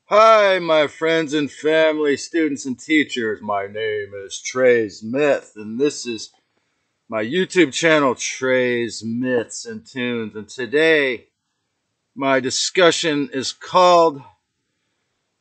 Hi, my friends and family, students and teachers. My name is Trey's Myth, and this is my YouTube channel, Trey's Myths and Tunes. And today, my discussion is called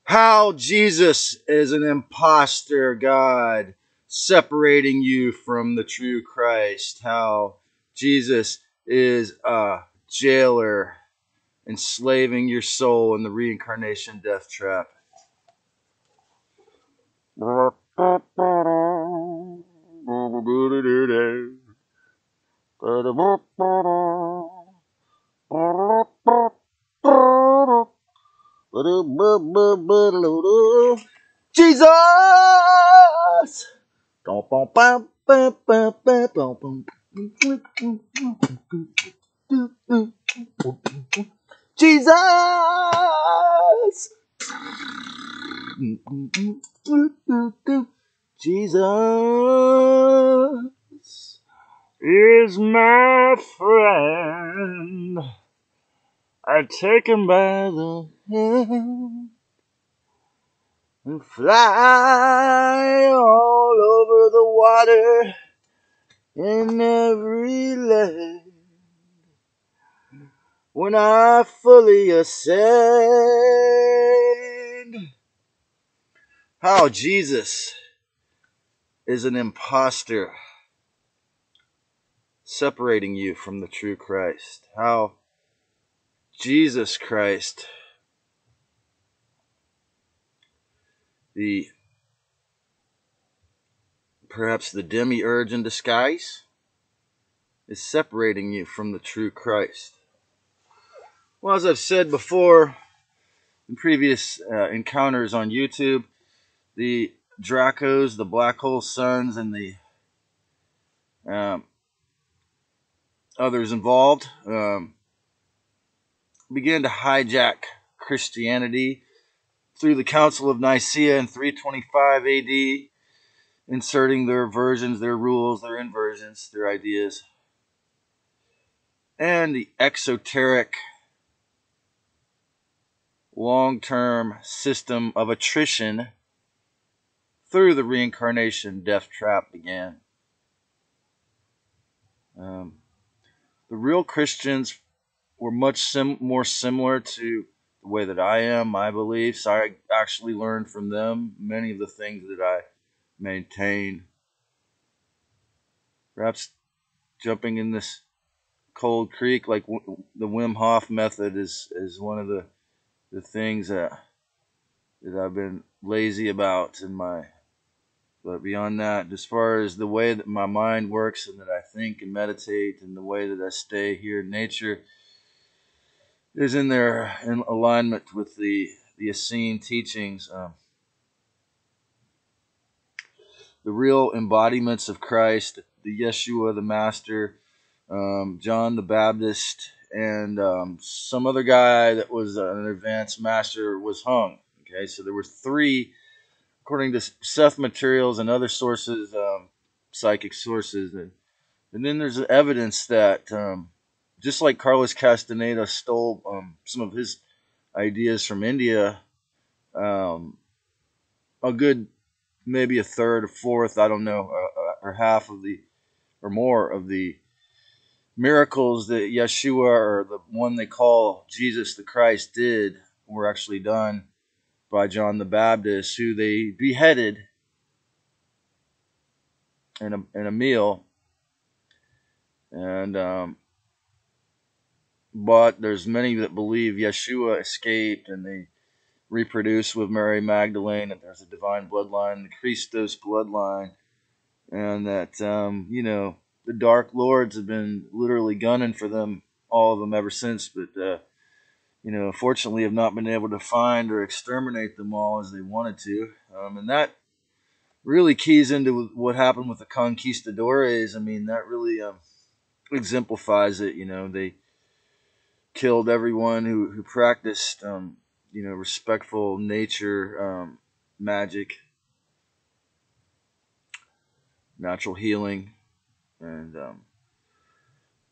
How Jesus is an Imposter God, Separating You from the True Christ. How Jesus is a jailer, enslaving your soul in the reincarnation death trap. Jesus! Jesus! Jesus is my friend. I take him by the hand and fly all over the water in every land. When I fully ascend, how Jesus is an imposter, separating you from the true Christ. How Jesus Christ, the perhaps the demiurge in disguise, is separating you from the true Christ. Well, as I've said before in previous encounters on YouTube, the Dracos, the Black Hole Suns, and the um, others involved began to hijack Christianity through the Council of Nicaea in 325 AD, inserting their versions, their rules, their inversions, their ideas, and the exoteric long-term system of attrition through the reincarnation death trap began. The real Christians were much more similar to the way that I am, my beliefs. I actually learned from them many of the things that I maintain. Perhaps jumping in this cold creek like the Wim Hof method is one of the things that I've been lazy about in my. But beyond that, as far as the way that my mind works and that I think and meditate and the way that I stay here in nature is in there in alignment with the Essene teachings, the real embodiments of Christ, the Yeshua, the Master, John the Baptist, and some other guy that was an advanced master was hung. Okay, so there were three, according to Seth materials and other sources, psychic sources, and then there's evidence that just like Carlos Castaneda stole some of his ideas from India, um, a good maybe a third, a fourth, I don't know, or half of the or more of the miracles that Yeshua or the one they call Jesus the Christ did were actually done by John the Baptist, who they beheaded in a meal. And but there's many that believe Yeshua escaped and they reproduce with Mary Magdalene, that there's a divine bloodline, the Christos bloodline, and that the Dark Lords have been literally gunning for them, all of them, ever since. But fortunately, have not been able to find or exterminate them all as they wanted to, and that really keys into what happened with the conquistadores. I mean, that really exemplifies it. They killed everyone who practiced, respectful nature, magic, natural healing, and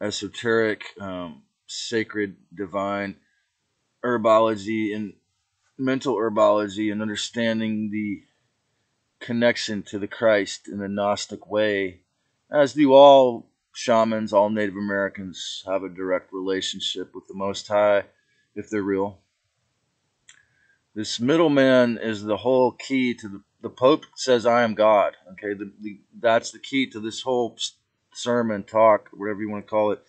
esoteric, sacred, divine herbology, and mental herbology and understanding the connection to the Christ in the Gnostic way, as do all shamans, all Native Americans have a direct relationship with the Most High if they're real. This middleman is the whole key to the Pope says, I am God. Okay, that's the key to this whole sermon, talk, whatever you want to call it.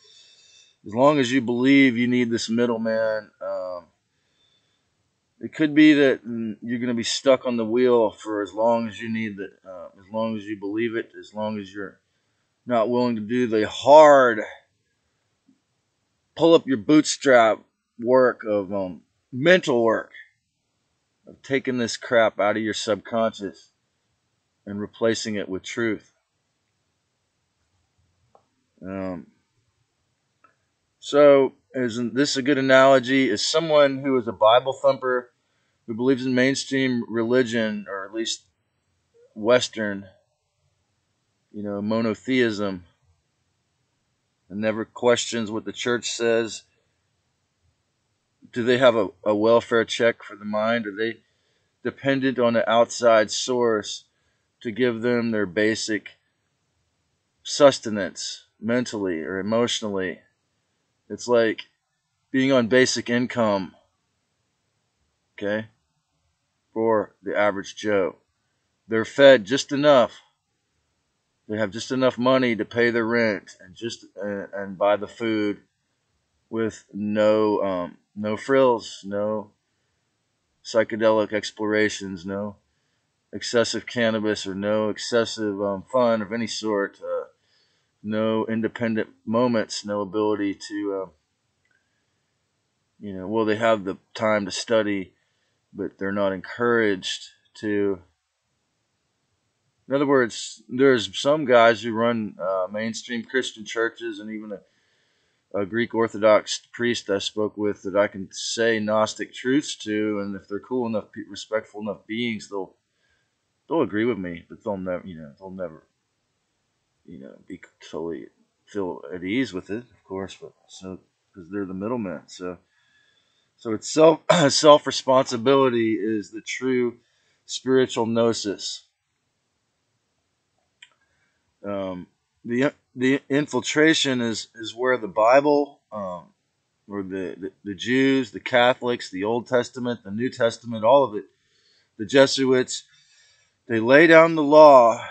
As long as you believe you need this middleman, it could be that you're going to be stuck on the wheel for as long as you need it, as long as you believe it, as long as you're not willing to do the hard, pull up your bootstrap work of mental work, of taking this crap out of your subconscious and replacing it with truth. So, isn't this a good analogy? Is someone who is a Bible thumper, who believes in mainstream religion, or at least Western, monotheism, and never questions what the church says, do they have a welfare check for the mind? Are they dependent on an outside source to give them their basic sustenance mentally or emotionally? It's like being on basic income, okay, for the average Joe. They're fed just enough. They have just enough money to pay their rent and buy the food with no frills, no psychedelic explorations, no excessive cannabis, or no excessive fun of any sort, no independent moments, no ability to, well, they have the time to study, but they're not encouraged to. In other words, there's some guys who run mainstream Christian churches, and even a Greek Orthodox priest I spoke with that I can say Gnostic truths to, and if they're cool enough, respectful enough beings, they'll agree with me, but they'll never be totally feel at ease with it, of course, but because they're the middlemen, so it's self responsibility is the true spiritual gnosis. The infiltration is where the Bible, or the Jews, the Catholics, the Old Testament, the New Testament, all of it, the Jesuits, they lay down the law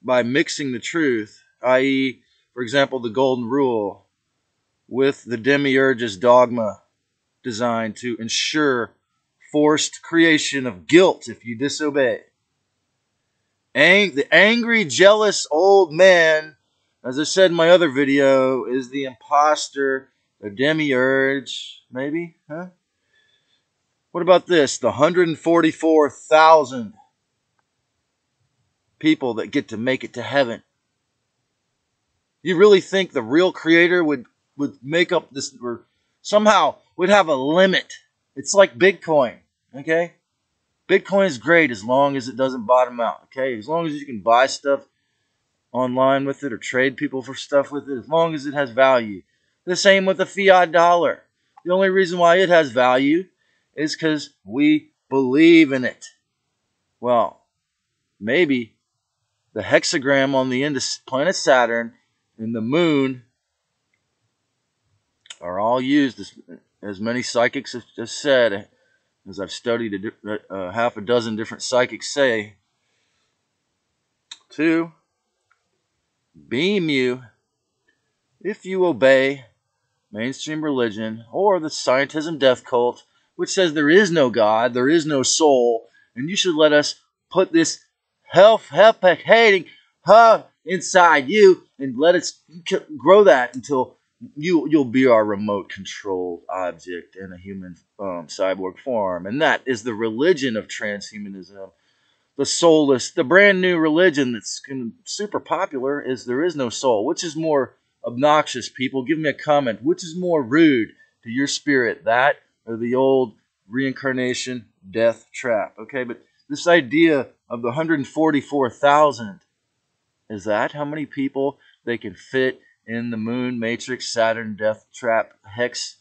by mixing the truth, i.e., for example, the Golden Rule, with the Demiurge's dogma, designed to ensure forced creation of guilt if you disobey. The angry, jealous old man, as I said in my other video, is the imposter, the demiurge, maybe? Huh? What about this? The 144,000 people that get to make it to heaven. You really think the real creator would make up this, or somehow would have a limit? It's like Bitcoin, okay? Bitcoin is great as long as it doesn't bottom out, okay? As long as you can buy stuff online with it or trade people for stuff with it, as long as it has value. The same with the fiat dollar. The only reason why it has value is because we believe in it. Well, maybe the hexagram on the end of planet Saturn and the moon are all used, as many psychics have just said, as I've studied half a dozen different psychics say, to beam you if you obey mainstream religion or the scientism death cult, which says there is no God, there is no soul, and you should let us put this hating inside you and let us grow that until you'll be our remote controlled object in a human cyborg form. And that is the religion of transhumanism. The soulless, the brand new religion that's super popular is there is no soul. Which is more obnoxious, people? Give me a comment. Which is more rude to your spirit, that or the old reincarnation death trap? Okay, but this idea of the 144,000, is that how many people they can fit in the moon, matrix, Saturn, death trap, hex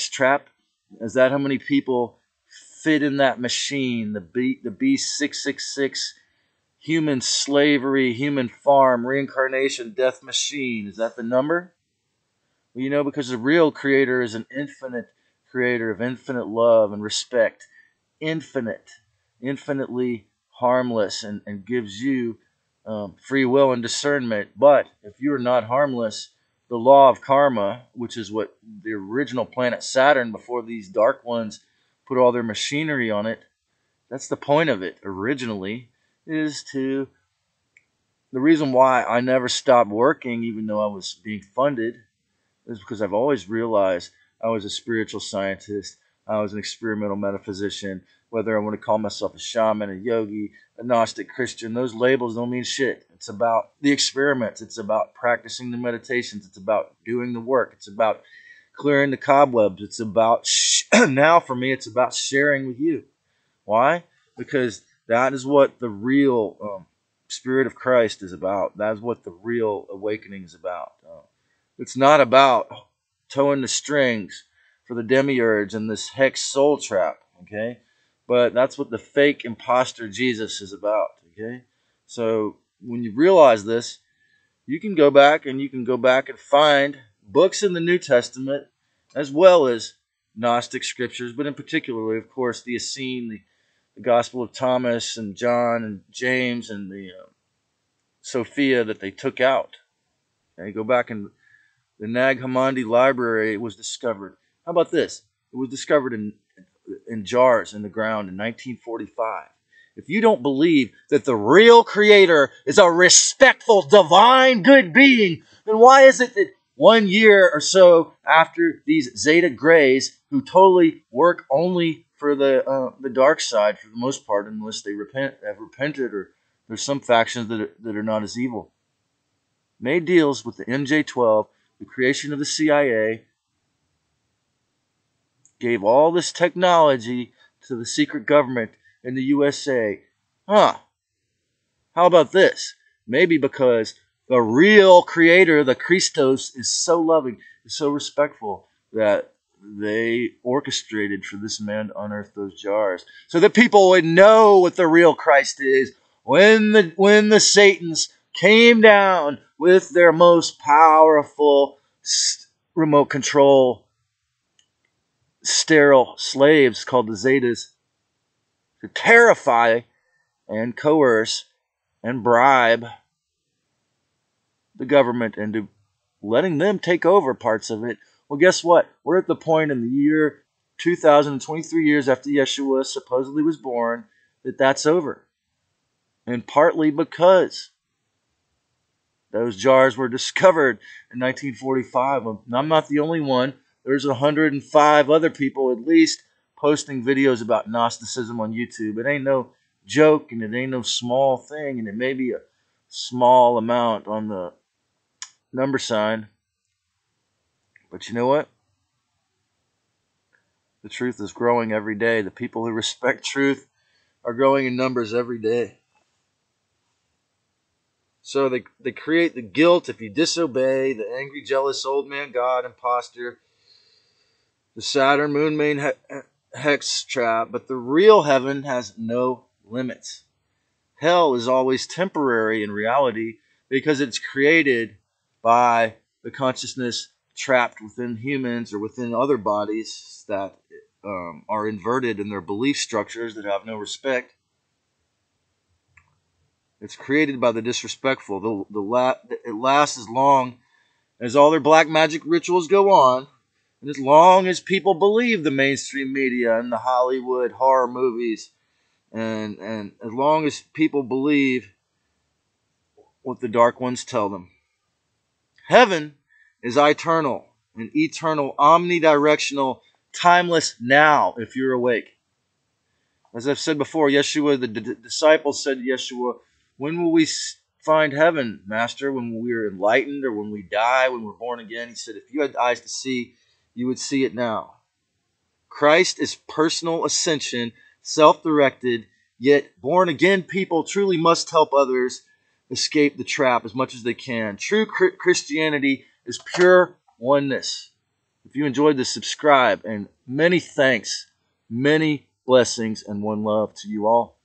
trap? Is that how many people fit in that machine, the B666 human slavery, human farm, reincarnation, death machine. Is that the number? Well, because the real creator is an infinite creator of infinite love and respect, infinitely harmless, and gives you free will and discernment. But if you are not harmless, the law of karma, which is what the original planet Saturn, before these dark ones put all their machinery on it, that's the point of it originally, is to the reason why I never stopped working, even though I was being funded, is because I've always realized I was a spiritual scientist. I was an experimental metaphysician. Whether I want to call myself a shaman, a yogi, a Gnostic Christian, those labels don't mean shit. It's about the experiments. It's about practicing the meditations. It's about doing the work. It's about clearing the cobwebs. It's about, now for me, it's about sharing with you. Why? Because that is what the real Spirit of Christ is about. That is what the real awakening is about. It's not about towing the strings for the demiurge and this hex soul trap, okay? But that's what the fake imposter Jesus is about, okay? So when you realize this, you can go back and find books in the New Testament as well as Gnostic scriptures, but in particular, of course, the Essene, the Gospel of Thomas and John and James and the Sophia that they took out. Okay, go back and the Nag Hammadi Library was discovered. How about this? It was discovered in jars in the ground in 1945. If you don't believe that the real creator is a respectful, divine, good being, then why is it that 1 year or so after these Zeta Grays, who totally work only for the dark side for the most part, unless they have repented, or there's some factions that are not as evil, made deals with the MJ-12, the creation of the CIA, gave all this technology to the secret government in the USA. How about this? Maybe because the real creator, the Christos, is so loving, is so respectful, that they orchestrated for this man to unearth those jars so that people would know what the real Christ is when the Satans came down with their most powerful remote control sterile slaves called the Zetas to terrify and coerce and bribe the government into letting them take over parts of it. Well, guess what? We're at the point in the year 2023 years after Yeshua supposedly was born that's over. And partly because those jars were discovered in 1945. And I'm not the only one. There's 105 other people at least posting videos about Gnosticism on YouTube. It ain't no joke, and it ain't no small thing, and it may be a small amount on the number sign. But you know what? The truth is growing every day. The people who respect truth are growing in numbers every day. So they create the guilt if you disobey, the angry, jealous old man God, imposter, the Saturn moon main hex trap. But the real heaven has no limits. Hell is always temporary in reality because it's created by the consciousness trapped within humans or within other bodies that are inverted in their belief structures that have no respect. It's created by the disrespectful. It lasts as long as all their black magic rituals go on, and as long as people believe the mainstream media and the Hollywood horror movies, and as long as people believe what the dark ones tell them. Heaven is eternal, an eternal, omnidirectional, timeless now if you're awake. As I've said before, Yeshua, the disciples said to Yeshua, when will we find heaven, Master? When we're enlightened or when we die, when we're born again? He said, if you had eyes to see, you would see it now. Christ is personal ascension, self-directed, yet born-again people truly must help others escape the trap as much as they can. True Christianity is pure oneness. If you enjoyed this, subscribe, and many thanks, many Blessings and one love to you all.